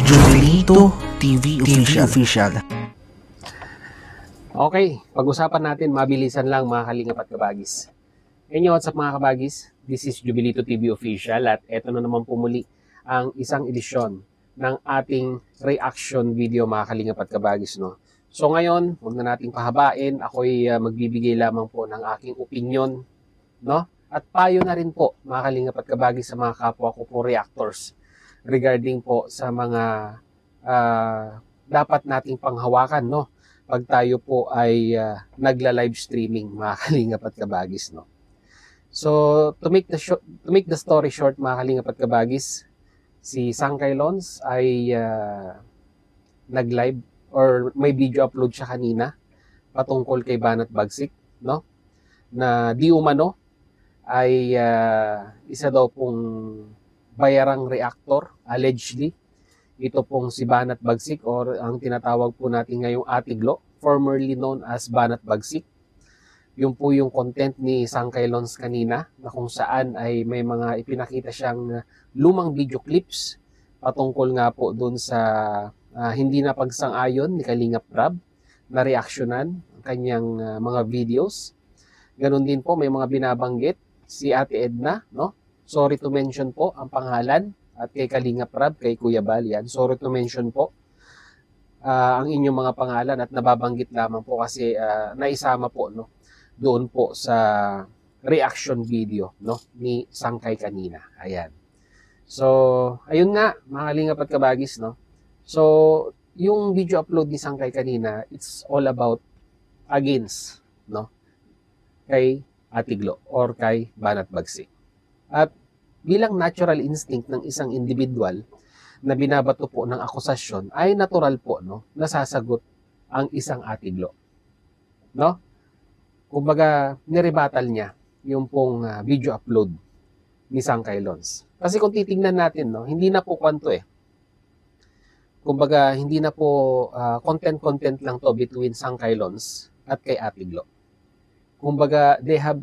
Jubilito TV Official. Okay, pag-usapan natin, mabilisan lang mga kalingap at kabagis. Inyo, what's up mga kabagis? This is Jubilito TV Official at eto na naman pumuli ang isang edisyon ng ating reaction video mga kalingap at kabagis. No? So ngayon, huwag na nating pahabain. Ako'y magbibigay lamang po ng aking opinion, no? At payo na rin po mga kalingap at kabagis sa mga kapwa ko po reactors regarding po sa mga dapat nating panghawakan, no? Pag tayo po ay nagla-live streaming mga kalingap at kabagis, no? So, to make the story short mga kalingap at kabagis, si Sangkay Lons ay nag-live or may video upload siya kanina patungkol kay Banat Bagsik, no? Na di umano ay isa daw pong bayarang reactor, allegedly. Ito pong si Banat Bagsik or ang tinatawag po natin ngayong Atiglo, formerly known as Banat Bagsik. Yung po yung content ni Sangkay Lons kanina na kung saan ay may mga ipinakita siyang lumang video clips patungkol nga po doon sa hindi na pagsang-ayon ni Kalingap Rab na reaksyonan ang kanyang mga videos. Ganon din po may mga binabanggit si Ate Edna, no? Sorry to mention po ang pangalan at kay Kalingap Rab, kay Kuya Bal, yan. Sorry to mention po ang inyong mga pangalan at nababanggit lamang po kasi naisama po, no, doon po sa reaction video, no, ni Sangkay kanina. Ayan. So, ayun nga, mga kalingap at kabagis, no. So, yung video upload ni Sangkay kanina, it's all about against, no, kay Atiglo or kay Banat Bagsik. At bilang natural instinct ng isang individual na binabato po ng akusasyon ay natural po, no, nasasagot ang isang Atiglo, no? Kumbaga nirebatal niya yung pong video upload ni Sangkay Lons. Kasi kung titingnan natin, no, hindi na po kwanto eh. Kumbaga hindi na po content lang to between Sangkay Lons at kay Atiglo. Kumbaga they have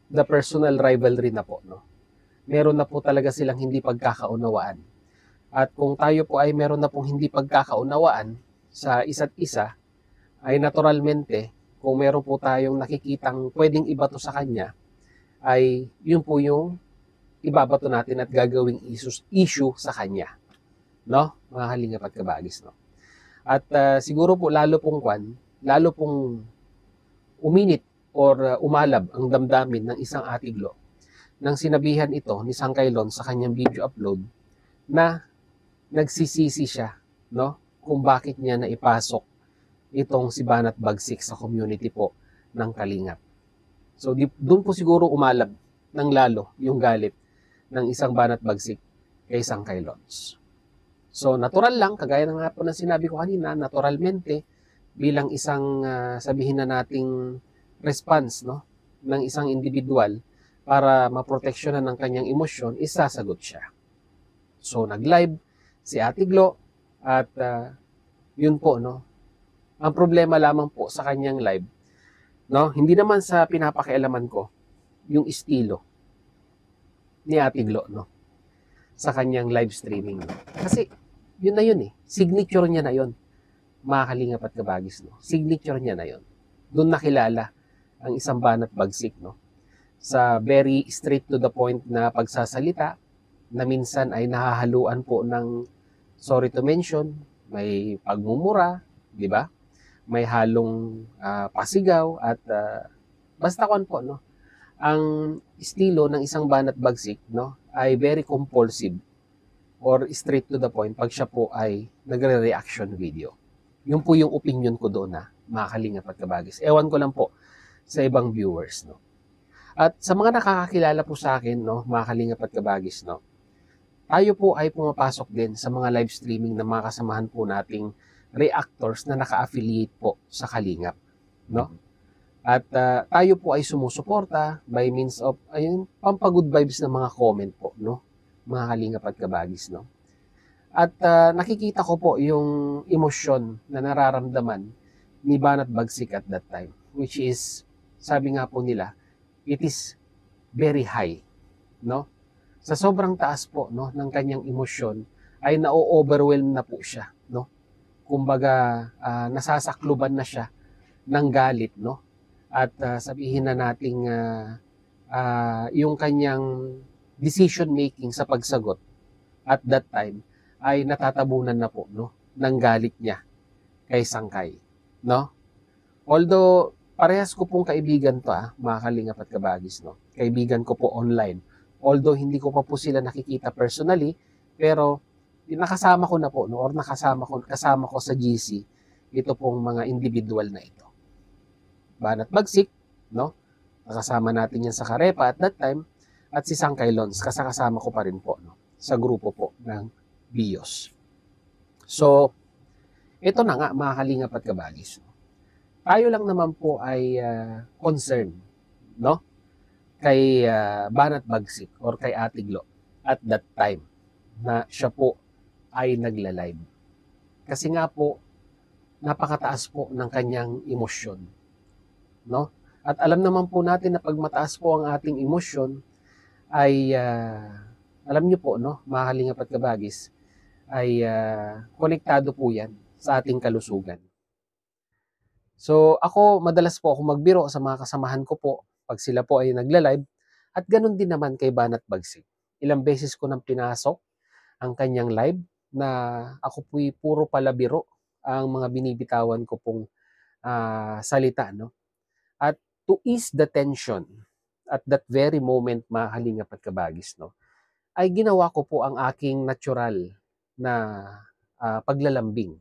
the personal rivalry na po, no? Meron na po talaga silang hindi pagkakaunawaan. At kung tayo po ay meron na pong hindi pagkakaunawaan sa isa't isa, ay naturalmente, kung meron po tayong nakikitang pwedeng ibato sa kanya, ay yun po yung ibabato natin at gagawing issue sa kanya. No? Mga kalingap at kabagis, no? At siguro po lalo pong uminit or umalab ang damdamin ng isang Atiglo nang sinabihan ito ni Sangkay Lons sa kanyang video upload na nagsisisi siya, no, kung bakit niya naipasok itong si Banat Bagsik sa community po ng Kalingap. So doon po siguro umalab ng lalo yung galit ng isang Banat Bagsik kay Sangkay Lons. So natural lang, kagaya na nga po ng sinabi ko kanina, naturalmente bilang isang sabihin na nating response, no, ng isang individual para maproteksyonan ng kanyang emosyon, isasagot siya. So, nag-live si Atiglo at yun po, no. Ang problema lamang po sa kanyang live, no, hindi naman sa pinapakialaman ko yung estilo ni Atiglo, no, sa kanyang live streaming. No? Kasi yun na yun eh. Signature niya na yun. Mga kalingap at kabagis, no. Signature niya na yun. Doon nakilala ang isang Banat Bagsik, no, sa very straight to the point na pagsasalita na minsan ay nahahaluan po ng, sorry to mention, may pagmumura, di ba? May halong pasigaw at basta kwan po, no? Ang estilo ng isang Banat Bagsik, no, ay very compulsive or straight to the point pag siya po ay nagre-reaction video. Yun po yung opinion ko doon na mga kalingap at kabagis. Ewan ko lang po sa ibang viewers, no. At sa mga nakakakilala po sa akin, no, mga kalingap at kabagis, no, tayo po ay pumapasok din sa mga live streaming ng mga kasamahan po nating reactors na naka-affiliate po sa Kalingap, no? At tayo po ay sumusuporta by means of ayun, pampagood vibes ng mga comment po, no, mga kalingap at kabagis, no? At nakikita ko po yung emosyon na nararamdaman ni Banat Bagsik at that time, which is, sabi nga po nila, it is very high, no? Sa sobrang taas po, no, ng kanyang emosyon ay na-overwhelm na po siya, no? Kumbaga, nasasakluban na siya ng galit, no? At sabihin na nating yung kanyang decision making sa pagsagot at that time ay natatabunan na po, no, ng galit niya kay Sangkay, no? Although parehas ko pong kaibigan to, mga kalingap at kabagis, no? Kaibigan ko po online. Although hindi ko pa po sila nakikita personally, pero nakasama ko na po, no, or kasama ko sa GC ito pong mga individual na ito. Banat Bagsik, no? Nakasama natin yan sa Karepa at that time, at si Sangkay Lons, kasama ko pa rin po, no, sa grupo po ng BIOS. So, ito na nga, mga kalingap at kabagis. Tayo lang naman po ay concerned, no, kay Banat Bagsik or kay Ate Glo at that time na siya po ay nagla-live. Kasi nga po, napakataas po ng kanyang emosyon, no? At alam naman po natin na pag mataas po ang ating emosyon, ay alam niyo po, no, mga kalingap at kabagis, ay konektado po yan sa ating kalusugan. So ako, madalas po ako magbiro sa mga kasamahan ko po pag sila po ay nagla-live, at ganun din naman kay Banat Bagsik. Ilang beses ko nang pinasok ang kanyang live na ako po'y puro palabiro ang mga binibitawan ko pong salita, no? At to ease the tension at that very moment, mga kalingap at kabagis, no, ay ginawa ko po ang aking natural na paglalambing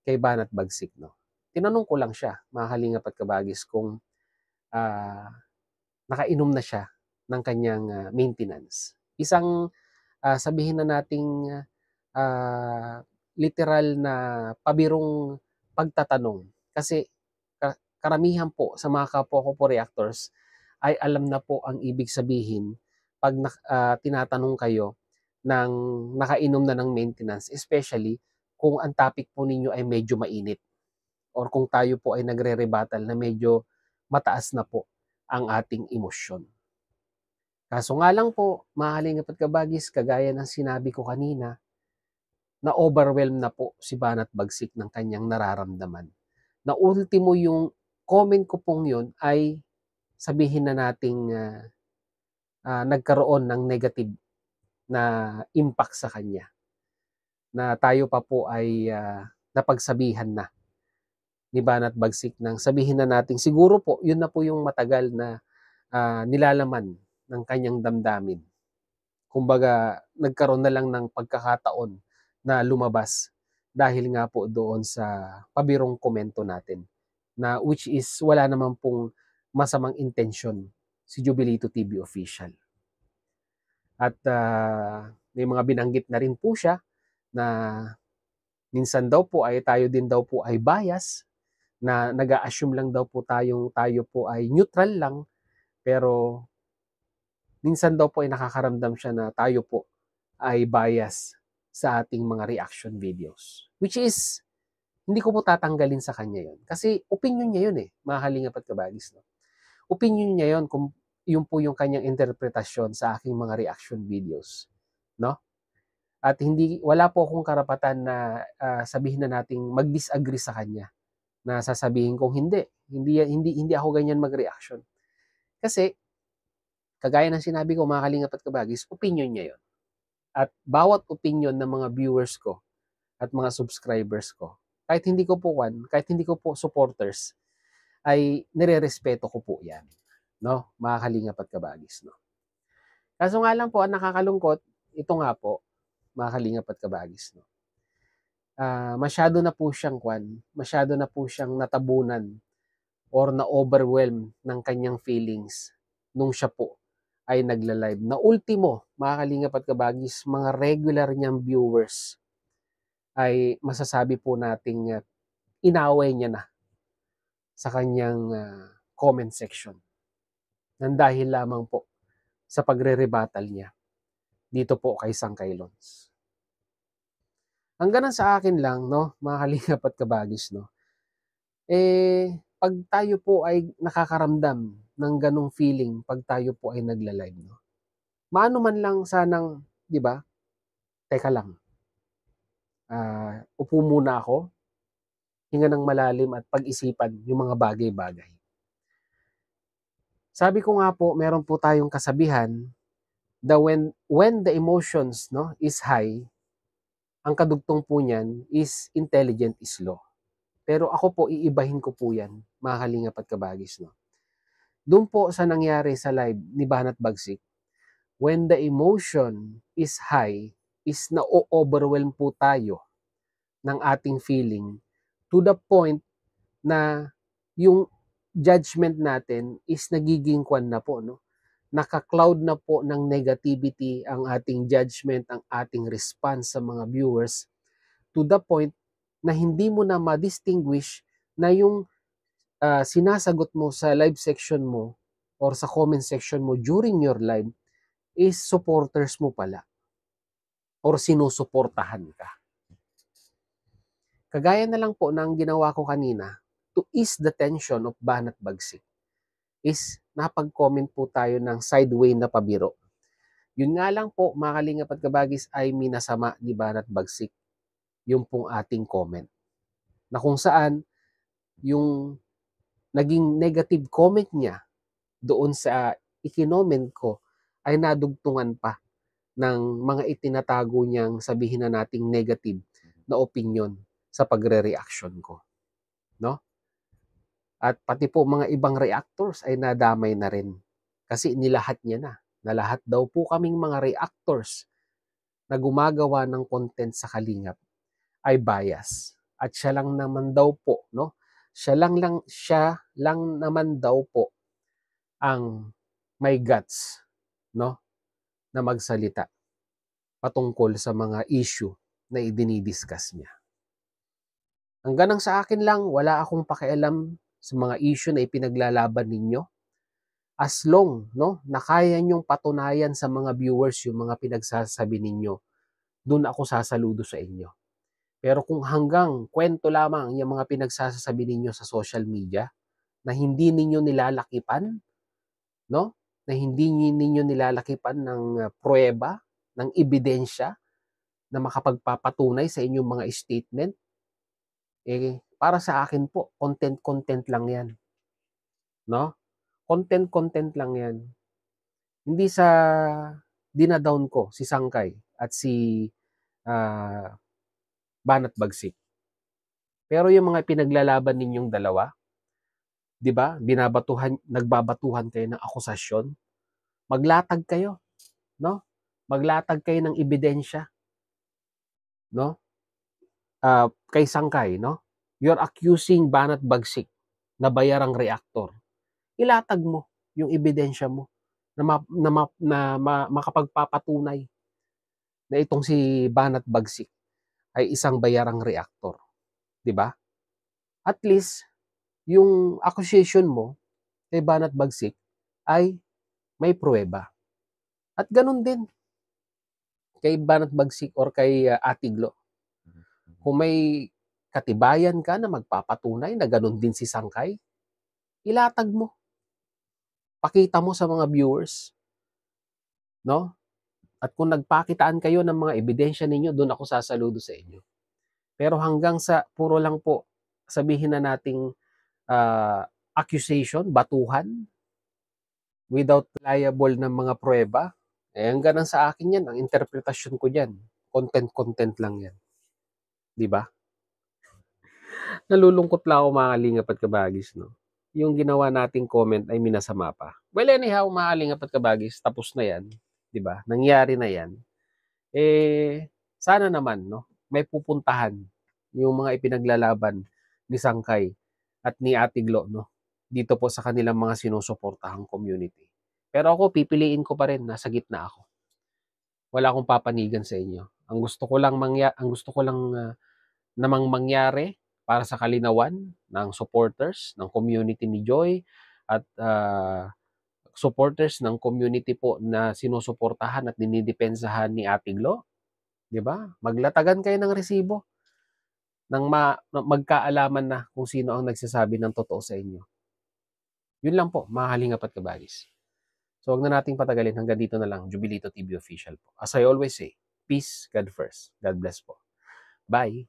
kay Banat Bagsik, no. Tinanong ko lang siya, mga kalingap at kabagis, kung nakainom na siya ng kanyang maintenance. Isang sabihin na nating literal na pabirong pagtatanong. Kasi karamihan po sa mga kapwa ko po reactors ay alam na po ang ibig sabihin pag tinatanong kayo ng nakainom na ng maintenance, especially kung ang topic po ninyo ay medyo mainit or kung tayo po ay nagre-rebuttal na medyo mataas na po ang ating emosyon. Kaso nga lang po, mga kalingap at kabagis, kagaya ng sinabi ko kanina, na overwhelm na po si Banat Bagsik ng kanyang nararamdaman. Na ultimo yung comment ko pong yun ay sabihin na nating nagkaroon ng negative na impact sa kanya. Na tayo pa po ay napagsabihan na ni Banat Bagsik ng sabihin na nating siguro po yun na po yung matagal na nilalaman ng kanyang damdamin. Kumbaga, nagkaroon na lang ng pagkakataon na lumabas dahil nga po doon sa pabirong komento natin, na which is wala naman pong masamang intensyon si Jubilito TV official. At may mga binanggit na rin po siya na minsan daw po ay tayo din daw po ay bias, na nag-a-assume lang daw po tayo po ay neutral lang, pero minsan daw po ay nakakaramdam siya na tayo po ay bias sa ating mga reaction videos. Which is, hindi ko po tatanggalin sa kanya yun. Kasi opinion niya yun mga kalingap at kabagis. No? Opinion niya yun kung yun po yung kanyang interpretasyon sa aking mga reaction videos. No? At wala po akong karapatan na sabihin na nating mag-disagree sa kanya. Na sasabihin kong hindi ako ganyan mag-reaction. Kasi, kagaya ng sinabi ko, mga kalingap at kabagis, opinion niya yun. At bawat opinion ng mga viewers ko at mga subscribers ko, kahit hindi ko po supporters, ay nire-respeto ko po yan. No? Mga kalingap at kabagis. No? Kaso nga lang po, ang nakakalungkot, ito nga po, mga kalingap at kabagis. No? Masyado na po siyang natabunan or na-overwhelm ng kanyang feelings nung siya po ay nagla-live. Na ultimo, mga kalingap at kabagis, mga regular niyang viewers ay masasabi po nating inaway niya na sa kanyang comment section. Nang dahil lamang po sa pagre-rebuttal niya dito po kay Sangkay Lons. Hanggang sa akin lang, no, mga kalingap at kabagis, no, pag tayo po ay nakakaramdam ng ganong feeling, pag tayo po ay nagla-live, no, maano man lang sanang, di ba, teka lang, upo muna ako, hinga ng malalim at pag-isipan yung mga bagay-bagay. Sabi ko nga po, meron po tayong kasabihan that when the emotions is high, ang kadugtong po niyan is intelligent is low. Pero ako po, iibahin ko po yan, mga kalingap at kabagis. Doon po sa nangyari sa live ni Banat Bagsik, when the emotion is high, is na-overwhelm po tayo ng ating feeling to the point na yung judgment natin is nagiging kwan na po, naka-cloud na po ng negativity ang ating judgment, ang ating response sa mga viewers to the point na hindi mo na ma-distinguish na yung sinasagot mo sa live section mo or sa comment section mo during your live is supporters mo pala or sinusuportahan ka. Kagaya na lang po ng ginawa ko kanina to ease the tension of Banat Bagsik is napag-comment po tayo ng sideway na pabiro. Yun nga lang po, mga kalingap at kabagis, ay minasama ni Banat Bagsik yung pong ating comment. Na kung saan yung naging negative comment niya doon sa ikinoment ko ay nadugtungan pa ng mga itinatago niyang sabihin na nating negative na opinion sa pagre-reaction ko. No? At pati po mga ibang reactors ay nadamay na rin. Kasi nilahat niya na lahat daw po kaming mga reactors na gumagawa ng content sa Kalingap ay bias. At siya lang naman daw po, Siya lang naman daw po ang may guts, na magsalita patungkol sa mga issue na idinidiscuss niya. Hanggang sa akin lang, wala akong pakialam sa mga issue na ipinaglalaban ninyo. As long, na kaya nyong patunayan sa mga viewers yung mga pinagsasabi ninyo, doon ako sasaludo sa inyo. Pero kung hanggang kwento lamang yung mga pinagsasabi ninyo sa social media, na hindi ninyo nilalakipan, na hindi ninyo nilalakipan ng pruweba, ng ebidensya, na makapagpapatunay sa inyong mga statement, para sa akin po, content lang yan. Content lang yan. Hindi sa dinadown ko si Sangkay at si Banat Bagsik. Pero yung mga pinaglalaban ninyong dalawa, 'di ba? Nagbabatuhan kayo ng akusasyon. Maglatag kayo, Maglatag kayo ng ebidensya, kay Sangkay, You're accusing Banat Bagsik na bayarang reactor. Ilatag mo yung ebidensya mo na makapagpapatunay na itong si Banat Bagsik ay isang bayarang reactor. 'Di ba? At least, yung accusation mo kay Banat Bagsik ay may pruweba. At ganun din kay Banat Bagsik or kay Atiglo. Kung may katibayan ka na magpapatunay na ganun din si Sangkay, ilatag mo. Pakita mo sa mga viewers. At kung nagpakitaan kayo ng mga ebidensya ninyo, doon ako sasaludo sa inyo. Pero hanggang sa puro lang po sabihin na nating accusation, batuhan, without liable ng mga pruweba, hanggang sa akin yan, ang interpretasyon ko dyan, content lang yan. Di ba? Nalulungkot lang ako mga kalingap at kabagis, Yung ginawa nating comment ay minasama pa. Well, anyhow, mga kalingap at kabagis, tapos na yan. Di ba? Nangyari na yan. Sana naman, may pupuntahan yung mga ipinaglalaban ni Sangkay at ni Atiglo, dito po sa kanilang mga sinusuportahang community. Pero ako, pipiliin ko pa rin, nasa gitna ako. Wala akong papanigan sa inyo. Ang gusto ko lang namang mangyari para sa kalinawan ng supporters ng community ni Joy at supporters ng community po na sinusuportahan at dinidepensahan ni Atiglo, 'di ba? Maglatagan kayo ng resibo nang magkaalaman na kung sino ang nagsasabi ng totoo sa inyo. Yun lang po, mga kalingap at kabagis. So, huwag na nating patagalin. Hanggang dito na lang. Jubilito TV Official po. As I always say, peace, God first. God bless po. Bye!